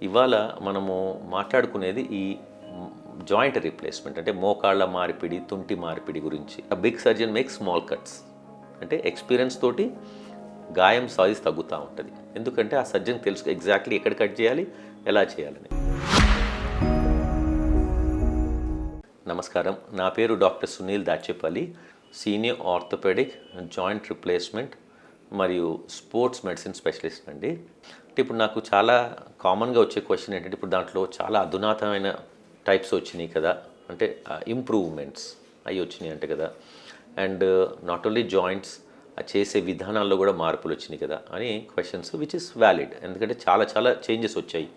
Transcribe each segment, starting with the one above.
ఇవాళ మనము మాట్లాడుకునేది ఈ జాయింట్ రీప్లేస్మెంట్ అంటే మోకాళ్ళ మార్పిడి, తుంటి మార్పిడి గురించి. Big surgeon make small cuts అంటే ఎక్స్పీరియన్స్ తోటి గాయం సైజ్ తగ్గుతూ ఉంటుంది. ఎందుకంటే ఆ సర్జన్ తెలుసు ఎగ్జాక్ట్లీ ఎక్కడ కట్ చేయాలి, ఎలా చేయాలని. నమస్కారం, నా పేరు doctor Sunil Dachepalli, senior orthopaedic, joint replacement మరియు స్పోర్ట్స్ మెడిసిన్ స్పెషలిస్ట్ అండి. అంటే ఇప్పుడు నాకు చాలా కామన్గా వచ్చే క్వశ్చన్ ఏంటంటే, ఇప్పుడు దాంట్లో చాలా అధునాతమైన టైప్స్ వచ్చినాయి కదా, అంటే ఇంప్రూవ్మెంట్స్ అవి వచ్చినాయి అంటే కదా, అండ్ నాట్ ఓన్లీ జాయింట్స్ చేసే విధానాల్లో కూడా మార్పులు వచ్చినాయి కదా అని క్వశ్చన్స్, విచ్ ఇస్ వ్యాలిడ్. ఎందుకంటే చాలా చేంజెస్ వచ్చాయి.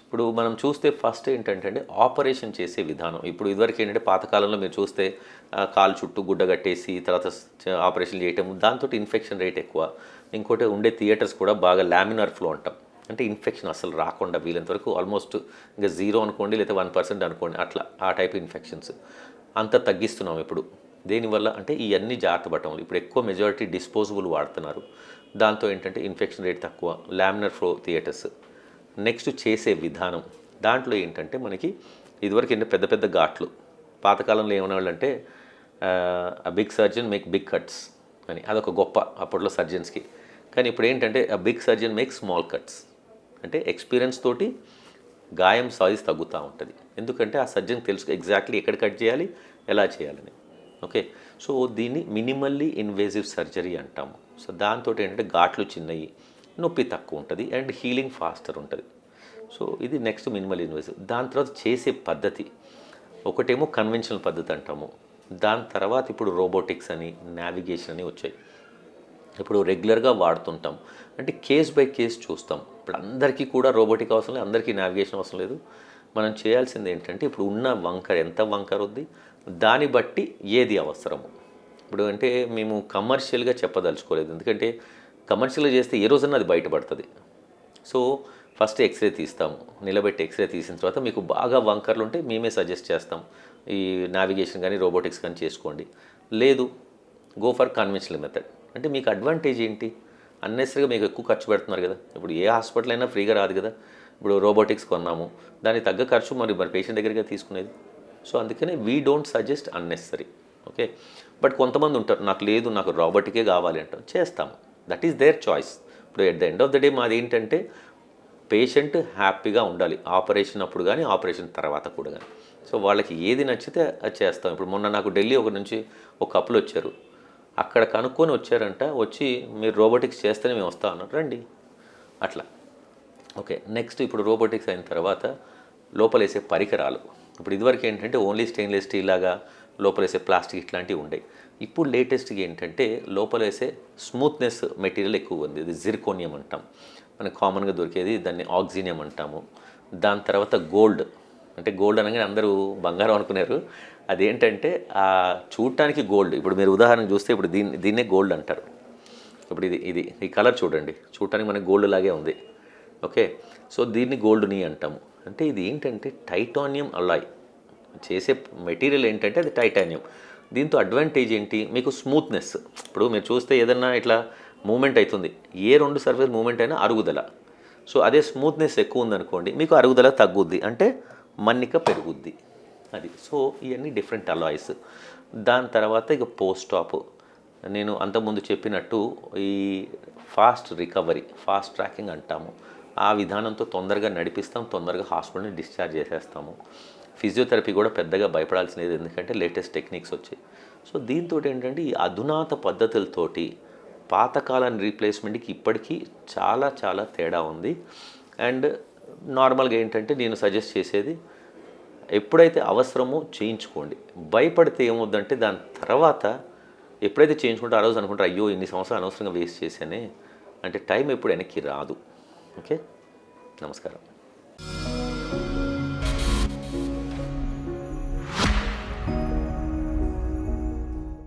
ఇప్పుడు మనం చూస్తే ఫస్ట్ ఏంటంటే ఆపరేషన్ చేసే విధానం. ఇప్పుడు ఇదివరకు ఏంటంటే పాతకాలంలో మీరు చూస్తే కాలు చుట్టూ గుడ్డ కట్టేసి తర్వాత ఆపరేషన్ చేయటం, దాంతో ఇన్ఫెక్షన్ రేట్ ఎక్కువ. ఇంకోటి ఉండే థియేటర్స్ కూడా బాగా లామినార్ ఫ్లో అంటాం, అంటే ఇన్ఫెక్షన్ అసలు రాకుండా వీలంత వరకు ఆల్మోస్ట్ ఇంకా 0 అనుకోండి, లేదా 1% అనుకోండి, అట్లా ఆ టైప్ ఇన్ఫెక్షన్స్ అంతా తగ్గిస్తున్నాం ఇప్పుడు. దేనివల్ల అంటే ఇవన్నీ జాగ్రత్త పడటం. ఇప్పుడు ఎక్కువ మెజారిటీ డిస్పోజబుల్ వాడుతున్నారు, దాంతో ఏంటంటే ఇన్ఫెక్షన్ రేట్ తక్కువ, లామినార్ ఫ్లో థియేటర్స్. నెక్స్ట్ చేసే విధానం, దాంట్లో ఏంటంటే మనకి ఇదివరకు ఏంటంటే పెద్ద పెద్ద ఘాట్లు. పాతకాలంలో ఏమనేవాళ్ళు అంటే big surgeon make big cuts అని, అదొక గొప్ప అప్పట్లో సర్జన్స్కి. కానీ ఇప్పుడు ఏంటంటే big surgeon make small cuts అంటే ఎక్స్పీరియన్స్ తోటి గాయం సైజ్ తగ్గుతూ ఉంటుంది. ఎందుకంటే ఆ సర్జన్ తెలుసు ఎగ్జాక్ట్లీ ఎక్కడ కట్ చేయాలి, ఎలా చేయాలని. ఓకే, సో దీన్ని మినిమల్లీ ఇన్వేజివ్ సర్జరీ అంటాము. సో దాంతో ఏంటంటే ఘాట్లు చిన్నవి, నొప్పి తక్కువ ఉంటుంది, అండ్ హీలింగ్ ఫాస్టర్ ఉంటుంది. సో ఇది నెక్స్ట్ మినిమల్ ఇన్వేజివ్. దాని తర్వాత చేసే పద్ధతి, ఒకటేమో కన్వెన్షనల్ పద్ధతి అంటాము, దాని తర్వాత ఇప్పుడు రోబోటిక్స్ అని, నావిగేషన్ అని వచ్చాయి. ఇప్పుడు రెగ్యులర్గా వాడుతుంటాం, అంటే కేస్ బై కేస్ చూస్తాం. ఇప్పుడు అందరికీ కూడా రోబోటిక్ అవసరం లేదు, అందరికీ నావిగేషన్ అవసరం లేదు. మనం చేయాల్సింది ఏంటంటే ఇప్పుడు ఉన్న వంకర ఎంత వంకర ఉంది, దాన్ని బట్టి ఏది అవసరము. ఇప్పుడు అంటే మేము కమర్షియల్గా చెప్పదలుచుకోలేదు, ఎందుకంటే కమర్షియల్గా చేస్తే ఏ రోజన్నా అది బయటపడుతుంది. సో ఫస్ట్ ఎక్స్రే తీస్తాము, నిలబెట్టి ఎక్స్రే తీసిన తర్వాత మీకు బాగా వంకర్లు ఉంటే మేమే సజెస్ట్ చేస్తాం, ఈ నావిగేషన్ కానీ రోబోటిక్స్ కానీ చేసుకోండి. లేదు, గో ఫర్ కన్వెన్షనల్ మెథడ్. అంటే మీకు అడ్వాంటేజ్ ఏంటి, అన్నెసరీగా మీకు ఎక్కువ ఖర్చు పెడుతున్నారు కదా. ఇప్పుడు ఏ హాస్పిటల్ అయినా ఫ్రీగా రాదు కదా. ఇప్పుడు రోబోటిక్స్ కొన్నాము, దానికి తగ్గ ఖర్చు మరి పేషెంట్ దగ్గరగా తీసుకునేది. సో అందుకనే we don't suggest unnecessary. Okay, but కొంతమంది ఉంటారు, నాకు లేదు, నాకు రోబోటికే కావాలి అంటారు, చేస్తాము. That is their choice. ఇప్పుడు at the end of the day మాది ఏంటంటే పేషెంట్ హ్యాపీగా ఉండాలి, ఆపరేషన్ అప్పుడు కానీ ఆపరేషన్ తర్వాత కూడా కానీ. సో వాళ్ళకి ఏది నచ్చితే అది చేస్తాం. ఇప్పుడు మొన్న నాకు ఢిల్లీ ఒక నుంచి ఒక కపుల్ వచ్చారు, అక్కడ కనుక్కొని వచ్చారంట, వచ్చి మీరు రోబోటిక్స్ చేస్తేనే మేము వస్తాం అన్నారు, రండి అట్లా. ఓకే, నెక్స్ట్ ఇప్పుడు రోబోటిక్స్ అయిన తర్వాత లోపలేసే పరికరాలు. ఇప్పుడు ఇదివరకు ఏంటంటే ఓన్లీ స్టెయిన్లెస్ స్టీల్ లాగా లోపలేసే ప్లాస్టిక్ ఇట్లాంటివి ఉండేవి. ఇప్పుడు లేటెస్ట్గా ఏంటంటే లోపలేసే స్మూత్నెస్ మెటీరియల్ ఎక్కువ ఉంది, ఇది జిర్కోనియం అంటాం. మనకు కామన్గా దొరికేది దాన్ని ఆక్సినియం అంటాము. దాని తర్వాత గోల్డ్, అంటే గోల్డ్ అనగానే అందరూ బంగారం అనుకున్నారు, అదేంటంటే చూడటానికి గోల్డ్. ఇప్పుడు మీరు ఉదాహరణ చూస్తే ఇప్పుడు దీన్నే గోల్డ్ అంటారు. ఇప్పుడు ఇది ఈ కలర్ చూడండి, చూడటానికి మనకి గోల్డ్ లాగే ఉంది. ఓకే, సో దీన్ని గోల్డ్ని అంటాము. అంటే ఇది ఏంటంటే టైటానియం అలాయ్ చేసే మెటీరియల్ ఏంటంటే అది టైటానియం. దీంతో అడ్వాంటేజ్ ఏంటి, మీకు స్మూత్నెస్. ఇప్పుడు మీరు చూస్తే ఏదన్నా ఇట్లా మూమెంట్ అవుతుంది, ఏ 2 సర్ఫేస్ మూమెంట్ అయినా అరుగుదల. సో అదే స్మూత్నెస్ ఎక్కువ ఉందనుకోండి, మీకు అరుగుదల తగ్గుద్ది, అంటే మన్నిక పెరుగుద్ది అది. సో ఇవన్నీ డిఫరెంట్ అలాయ్స్. దాని తర్వాత ఇక పోస్ట్ ఆప్, నేను అంతకుముందు చెప్పినట్టు ఈ ఫాస్ట్ రికవరీ, ఫాస్ట్ ట్రాకింగ్ అంటాము. ఆ విధానంతో తొందరగా నడిపిస్తాం, తొందరగా హాస్పిటల్ని డిశ్చార్జ్ చేసేస్తాము. ఫిజియోథెరపీ కూడా పెద్దగా భయపడాల్సినది, ఎందుకంటే లేటెస్ట్ టెక్నిక్స్ వచ్చాయి. సో దీంతో ఏంటంటే ఈ అధునాత పద్ధతులతోటి పాతకాలం రీప్లేస్మెంట్కి ఇప్పటికీ చాలా తేడా ఉంది. అండ్ నార్మల్గా ఏంటంటే నేను సజెస్ట్ చేసేది, ఎప్పుడైతే అవసరమో చేయించుకోండి. భయపడితే ఏమవుద్దంటే దాని తర్వాత ఎప్పుడైతే చేయించుకుంటే ఆ రోజు అనుకుంటారు, అయ్యో ఇన్ని సంవత్సరాలు అనవసరంగా వేస్ట్ చేశానే, అంటే టైం ఎప్పుడు వెనక్కి రాదు. ఓకే, నమస్కారం.